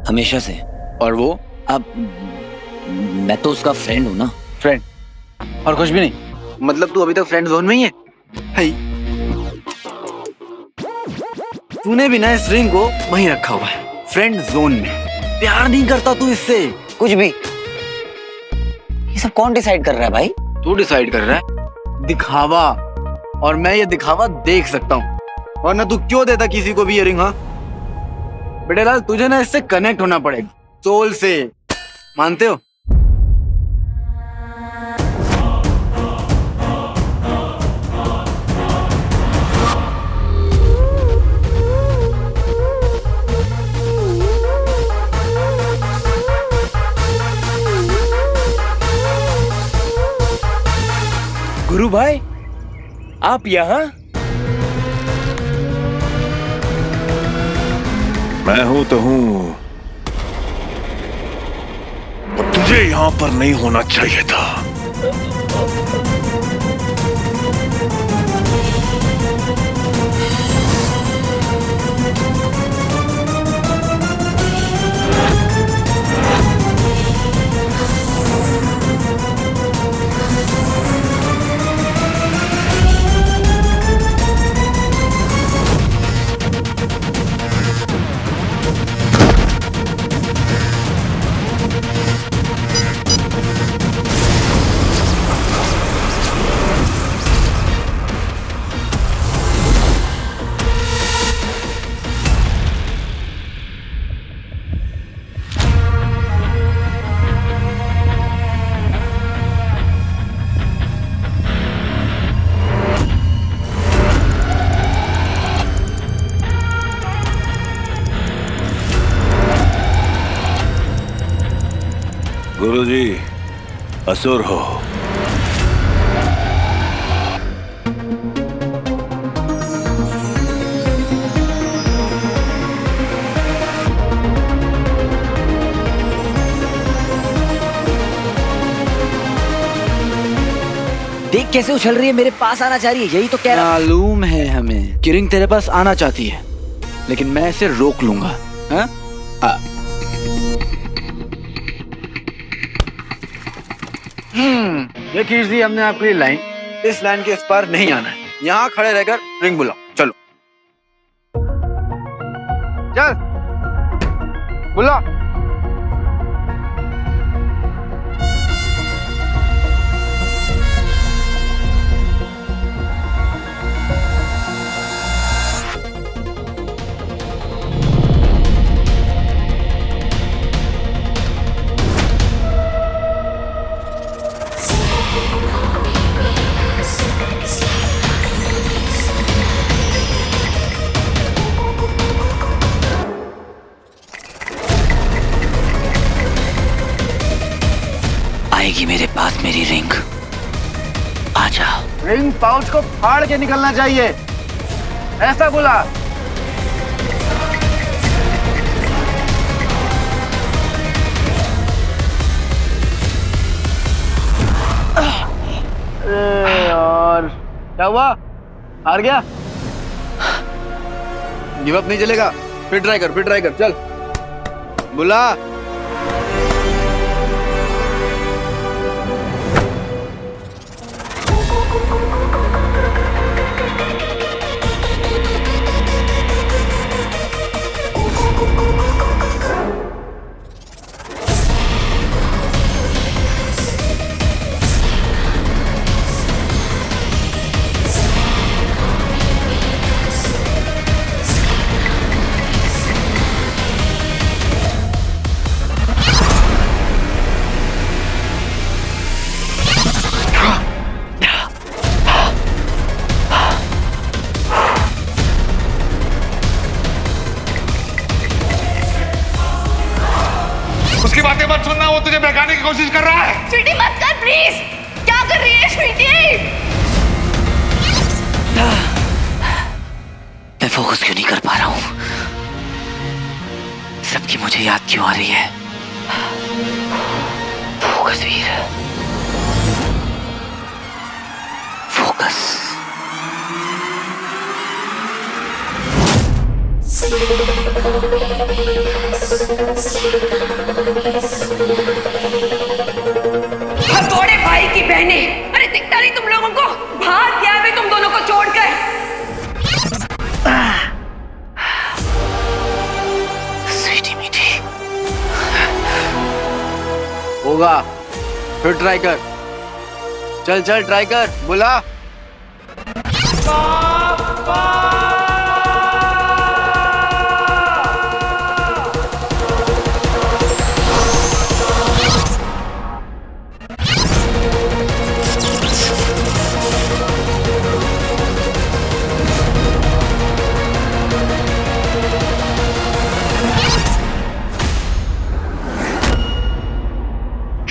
हमेशा से। और वो? अब मैं तो उसका फ्रेंड हूँ ना। फ्रेंड और कुछ भी नहीं? मतलब तू अभी तक फ्रेंड जोन में ही है? तूने भी ना इस रिंग को वहीं रखा हुआ है, फ्रेंड जोन में। प्यार नहीं करता तू इससे कुछ भी। ये सब कौन डिसाइड कर रहा है भाई? तू डिसाइड कर रहा है। दिखावा, और मैं ये दिखावा देख सकता हूँ, वरना तू क्यों देता किसी को भी ये रिंग? हाँ बेटे लाल, तुझे ना इससे कनेक्ट होना पड़ेगा, सोल से। मानते हो? गुरु भाई, आप यहाँ? मैं हूं तो हूं, और तुझे यहां पर नहीं होना चाहिए था। गुरुजी, असुर हो। देख कैसे उछल रही है, मेरे पास आना चाह रही है, यही तो कह रहा। मालूम है हमें कि रिंग तेरे पास आना चाहती है, लेकिन मैं इसे रोक लूंगा। हाँ? ये खींच दी हमने आपके लिए लाइन। इस लाइन के इस पार नहीं आना है, यहाँ खड़े रहकर रिंग बुलाओ। चलो चल बुला। आएगी मेरे पास मेरी रिंग। आ जाओ। रिंग पाउच को फाड़ के निकलना चाहिए, ऐसा बोला। अरे यार क्या हुआ, हार गया? गिव अप नहीं चलेगा, फिर ट्राई कर, चल बुला। उसकी बातें मत सुनना, वो तुझे बहकाने की कोशिश कर रहा है। स्वीटी मत कर प्लीज। क्या कर रही है स्वीटी? मैं फोकस क्यों नहीं कर पा रहा हूं? सबकी मुझे याद क्यों आ रही है? फोकस वीर, फोकस। हथौड़े भाई की बहने, अरे दिखता नहीं तुम लोगों को? भाग गया मैं तुम दोनों को छोड़कर। स्वीटी मीठी। होगा, फिर ट्राई कर। चल ट्राई कर, बुला।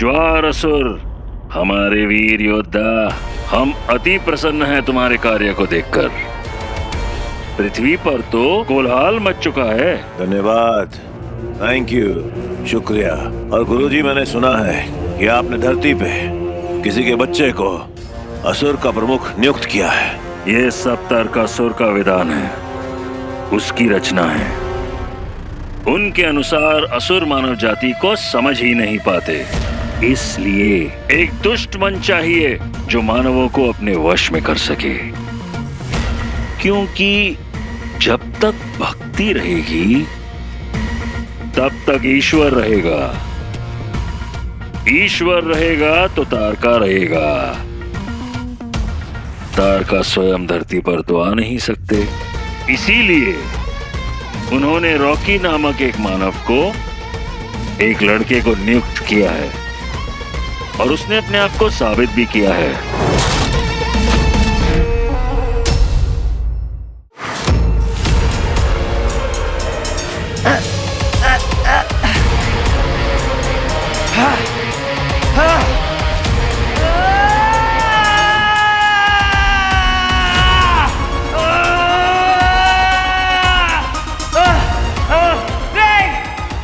ज्वार असुर, हमारे वीर योद्धा, हम अति प्रसन्न हैं तुम्हारे कार्य को देखकर। पृथ्वी पर तो कोलाहल मच चुका है। धन्यवाद, थैंक यू, शुक्रिया। और गुरुजी, मैंने सुना है कि आपने धरती पे किसी के बच्चे को असुर का प्रमुख नियुक्त किया है। ये सब तारकासुर का विधान है, उसकी रचना है। उनके अनुसार असुर मानव जाति को समझ ही नहीं पाते, इसलिए एक दुष्ट मन चाहिए जो मानवों को अपने वश में कर सके। क्योंकि जब तक भक्ति रहेगी तब तक ईश्वर रहेगा, ईश्वर रहेगा तो तारका रहेगा। तारका स्वयं धरती पर तो आ नहीं सकते, इसीलिए उन्होंने रॉकी नामक एक मानव को, एक लड़के को नियुक्त किया है और उसने अपने आप को साबित भी किया है।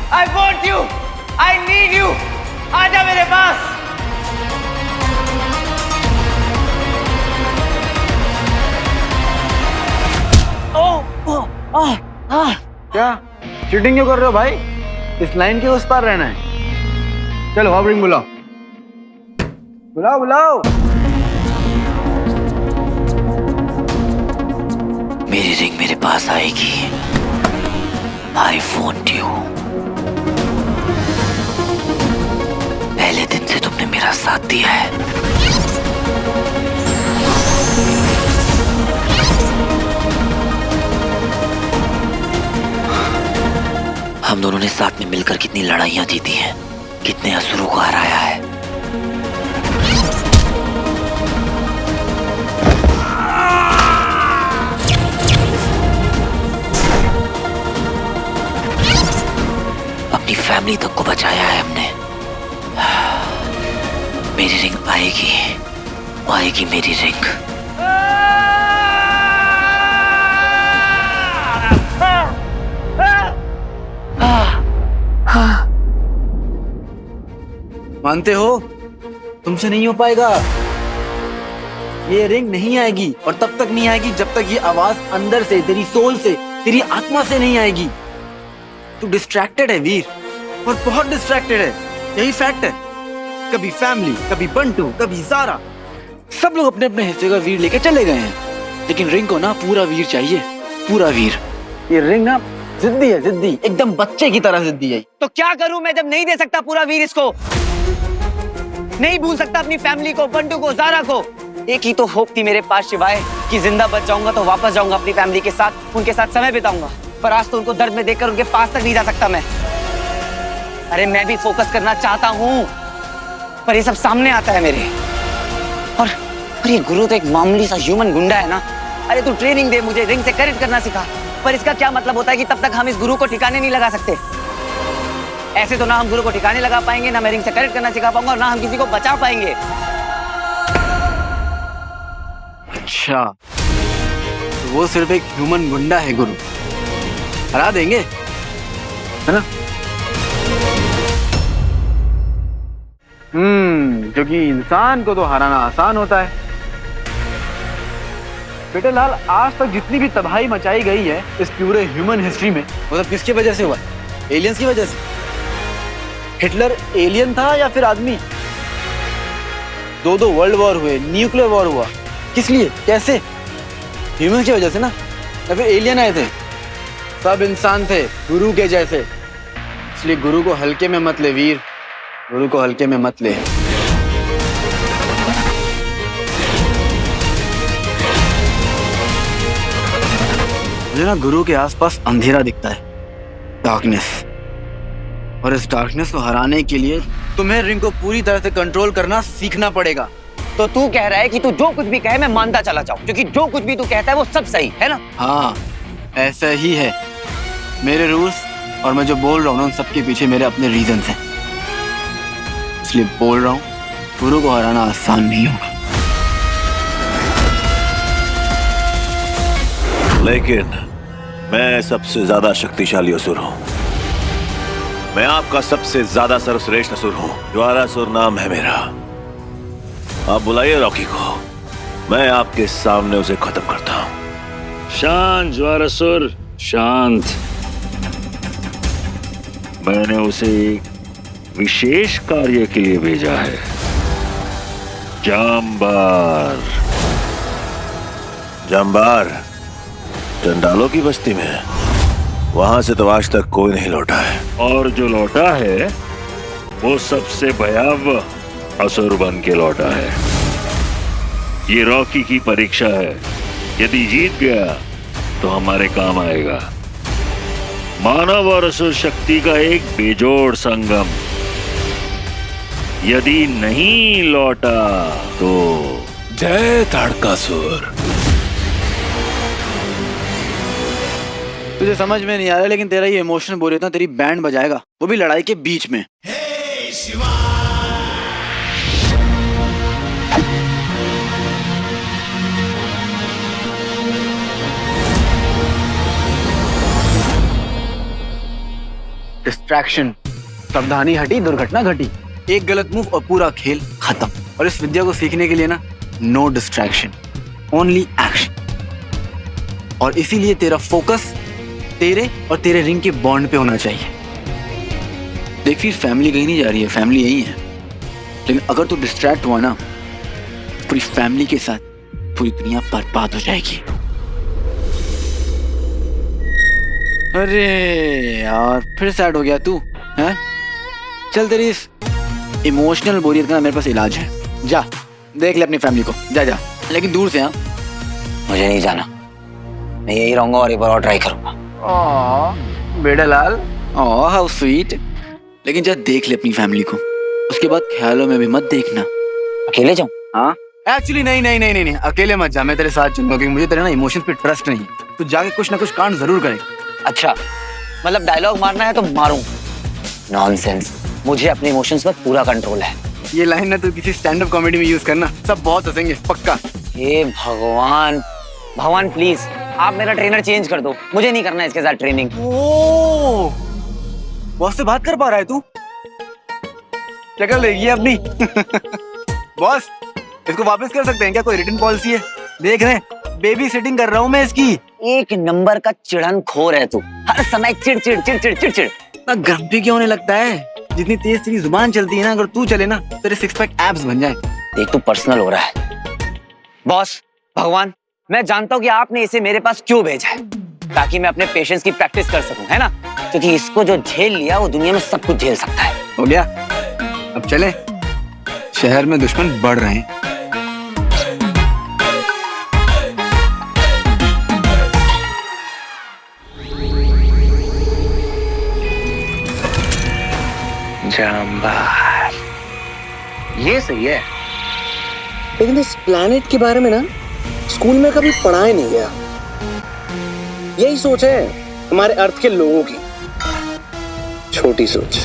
I want you, I need you, आजा मेरे पास। क्या चीटिंग क्यों कर रहे हो भाई? इस लाइन के उस पार रहना है। चलो अब रिंग बुलाओ। बुलाओ बुलाओ। मेरी रिंग मेरे पास आएगी। I want you. पहले दिन से तुमने मेरा साथ दिया है। हम दोनों ने साथ में मिलकर कितनी लड़ाइयां जीती हैं, कितने असुरों को हराया है। अपनी फैमिली तक को बचाया है हमने। मेरी रिंग आएगी, आएगी मेरी रिंग। मानते हो तुमसे नहीं हो पाएगा। ये रिंग नहीं आएगी और तब तक नहीं आएगी जब तक ये आवाज अंदर से, तेरी सोल से, तेरी आत्मा से नहीं आएगी। तू डिस्ट्रैक्टेड है वीर, और बहुत डिस्ट्रैक्टेड है, यही फैक्ट है। कभी फैमिली, कभी बंटू, कभी ज़ारा, सब लोग अपने अपने हिस्से का वीर लेके चले गए हैं, लेकिन रिंग को ना पूरा वीर चाहिए, पूरा वीर। ये रिंग ना जिद्दी है, जिद्दी, एकदम बच्चे की तरह जिद्दी है। तो क्या करूं मैं जब नहीं दे सकता पूरा वीर इसको? नहीं भूल सकता अपनी फैमिली को, बंटू को, ज़ारा को। एक ही तो होप थी मेरे पास शिवाय कि जिंदा बच जाऊंगा तो वापस जाऊंगा अपनी फैमिली के साथ, उनके साथ समय बिताऊंगा। पर आज तो उनको दर्द में देखकर उनके पास तक नहीं जा सकता मैं। अरे मैं भी फोकस करना चाहता हूँ, पर ये सब सामने आता है मेरे। और ये गुरु तो एक मामूली सा ह्यूमन गुंडा है ना। अरे तू ट्रेनिंग दे मुझे, रिंग से कनेक्ट करना सिखा, पर इसका क्या मतलब होता है कि तब तक हम इस गुरु को ठिकाने नहीं लगा सकते। ऐसे तो ना हम गुरु को ठिकाने लगा पाएंगे, ना मैं रिंग से कनेक्ट करना सिखा पाऊंगा, और ना हम किसी को बचा पाएंगे। अच्छा, तो वो सिर्फ एक ह्यूमन गुंडा है गुरु, हरा देंगे, है ना? क्योंकि इंसान को तो हराना आसान होता है। बेटे लाल, आज तक जितनी भी तबाही मचाई गई है इस पूरे ह्यूमन हिस्ट्री में, वो सब किसकी वजह से हुआ? एलियंस की वजह से। हिटलर एलियन था या फिर आदमी? दो वर्ल्ड वॉर हुए, न्यूक्लियर वॉर हुआ, किस लिए, कैसे? ह्यूमन की वजह से ना, या फिर एलियन आए थे? सब इंसान थे गुरु के जैसे, इसलिए गुरु को हल्के में मत ले वीर, गुरु को हल्के में मत ले। मुझे ना गुरु के आसपास अंधेरा दिखता है, डार्कनेस, और इस डार्कनेस को हराने के लिए तुम्हें रिंग को पूरी तरह से कंट्रोल करना सीखना पड़ेगा। तो तू कह रहा है कि तू जो कुछ भी कहे मैं मानता चला जाऊं, क्योंकि जो कुछ भी तू कहता है वो सब सही है ना? हाँ, ऐसा ही है। मेरे रूल्स और मैं जो बोल रहा हूँ ना, उन सबके पीछे मेरे अपने रीजंस हैं, इसलिए बोल रहा हूँ, गुरु को हराना आसान नहीं होगा। लेकिन मैं सबसे ज्यादा शक्तिशाली असुर हूं। मैं आपका सबसे ज्यादा सर्वश्रेष्ठ असुर हूं। ज्वारासुर नाम है मेरा। आप बुलाइए रॉकी को, मैं आपके सामने उसे खत्म करता हूं। शांत ज्वारासुर, शांत। मैंने उसे एक विशेष कार्य के लिए भेजा है। जाम्बार। जाम्बार चंडालों की बस्ती में, वहां से तो आज तक कोई नहीं लौटा है। और जो लौटा है वो सबसे भयावह असुर बन के लौटा है। ये रॉकी की परीक्षा है, यदि जीत गया तो हमारे काम आएगा। मानव और असुर शक्ति का एक बेजोड़ संगम। यदि नहीं लौटा तो जय ताड़कासुर। तुझे समझ में नहीं आ रहा, लेकिन तेरा ये इमोशन बोल रहा था, तेरी बैंड बजाएगा, वो भी लड़ाई के बीच में। डिस्ट्रैक्शन, सावधानी हटी, दुर्घटना घटी। एक गलत मूव और पूरा खेल खत्म। और इस विद्या को सीखने के लिए ना, नो डिस्ट्रैक्शन, ओनली एक्शन। और इसीलिए तेरा फोकस तेरे और तेरे रिंग के बॉन्ड पे होना चाहिए। देख फिर, फैमिली कहीं नहीं जा रही है, फैमिली यही है। लेकिन अगर तू डिस्ट्रैक्ट हुआ ना, पूरी फैमिली के साथ पूरी दुनिया बर्बाद हो जाएगी। अरे यार, फिर सैड हो गया तू हैं? चल, तेरी इस इमोशनल बोरियत का मेरे पास इलाज है। जा देख ले अपनी फैमिली को, जा जा, लेकिन दूर से। हाँ, मुझे नहीं जाना, मैं यही रहूंगा और एक बार और ट्राई करूंगा। बेटा लाल, हाउ स्वीट। लेकिन जा देख ले अपनी फैमिली को, उसके बाद ख्यालों में भी मत देखना। अकेले जाऊं? हाँ, एक्चुअली नहीं, अकेले मत जा, मैं तेरे साथ चलूंगा, क्योंकि मुझे तेरे ना इमोशंस पे ट्रस्ट नहीं है। तू जाके कुछ ना कुछ कांड जरूर करे। अच्छा, मतलब डायलॉग मारना है तो मारूं? नॉनसेंस, मुझे अपने इमोशंस पर पूरा कंट्रोल है। ये लाइन ना तू किसी स्टैंड अप कॉमेडी में यूज करना, सब बहुत हंसेंगे पक्का। हे भगवान, भगवान प्लीज आप मेरा ट्रेनर चेंज कर दो, मुझे नहीं करना इसके साथ ट्रेनिंग। बॉस से बात कर पा रहा है तू? क्या कर लेगी अपनी? बॉस, इसको वापस कर सकते हैं क्या? कोई रिटर्न पॉलिसी है? देख रहे हैं, बेबी सिटिंग कर रहा हूँ मैं इसकी। एक नंबर का चिड़न खोर है तू, हर समय चिड़ चिड़। ग्रम्पी क्यों होने लगता है? जितनी तेज तेरी जुबान चलती है ना, अगर तू चले ना तेरे 6 पैक एब्स बन जाए। देख तू पर्सनल हो रहा है। बॉस, भगवान, मैं जानता हूँ कि आपने इसे मेरे पास क्यों भेजा है, ताकि मैं अपने पेशेंस की प्रैक्टिस कर सकूं, है ना? क्योंकि इसको जो झेल लिया वो दुनिया में सब कुछ झेल सकता है। हो गया, अब चले, शहर में दुश्मन बढ़ रहे हैं। जाम्बार, ये सही है, लेकिन इस प्लैनेट के बारे में ना स्कूल में कभी पढ़ाया नहीं गया। यही सोच है हमारे अर्थ के लोगों की, छोटी सोच।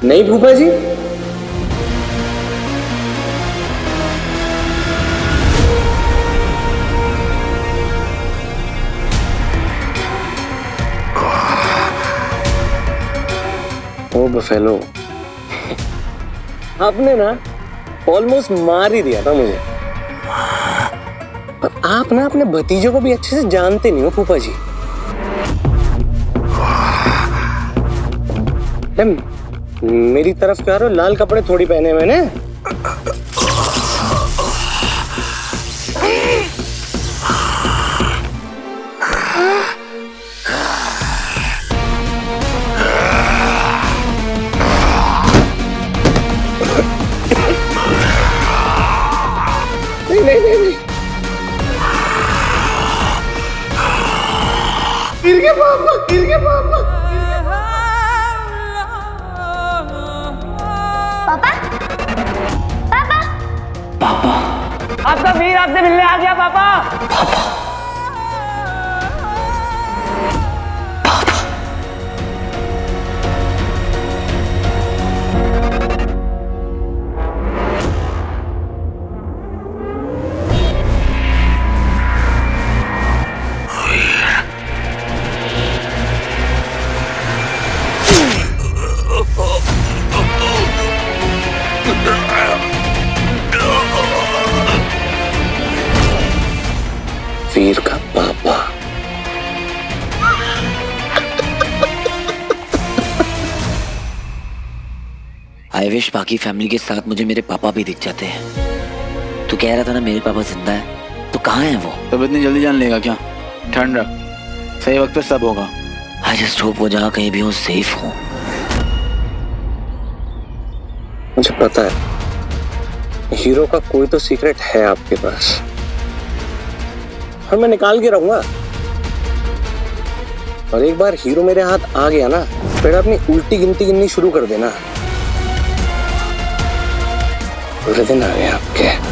नहीं भूपा जी? ओ बफेलो, आपने ना ऑलमोस्ट मार ही दिया था मुझे। पर आप ना अपने भतीजों को भी अच्छे से जानते नहीं हो फूफा जी। मेरी तरफ क्या रहो, लाल कपड़े थोड़ी पहने मैंने। नहीं। गिर गया पापा। पापा, आपका वीर आपसे मिलने आ गया पापा। वीर का पापा। आई विश बाकी फैमिली के साथ मुझे मेरे पापा भी दिख जाते हैं। तू कह रहा था ना मेरे पापा जिंदा है, तो कहाँ है वो? तब इतनी जल्दी जान लेगा क्या? ठंड रख, सही वक्त पे सब होगा। आई जस्ट होप वो जगह कहीं भी हो, सेफ हो। मुझे पता है हीरो का कोई तो सीक्रेट है आपके पास, और मैं निकाल के रहूंगा। और एक बार हीरो मेरे हाथ आ गया ना, फिर अपनी उल्टी गिनती गिननी शुरू कर देना। बुरे दिन आ गए आपके।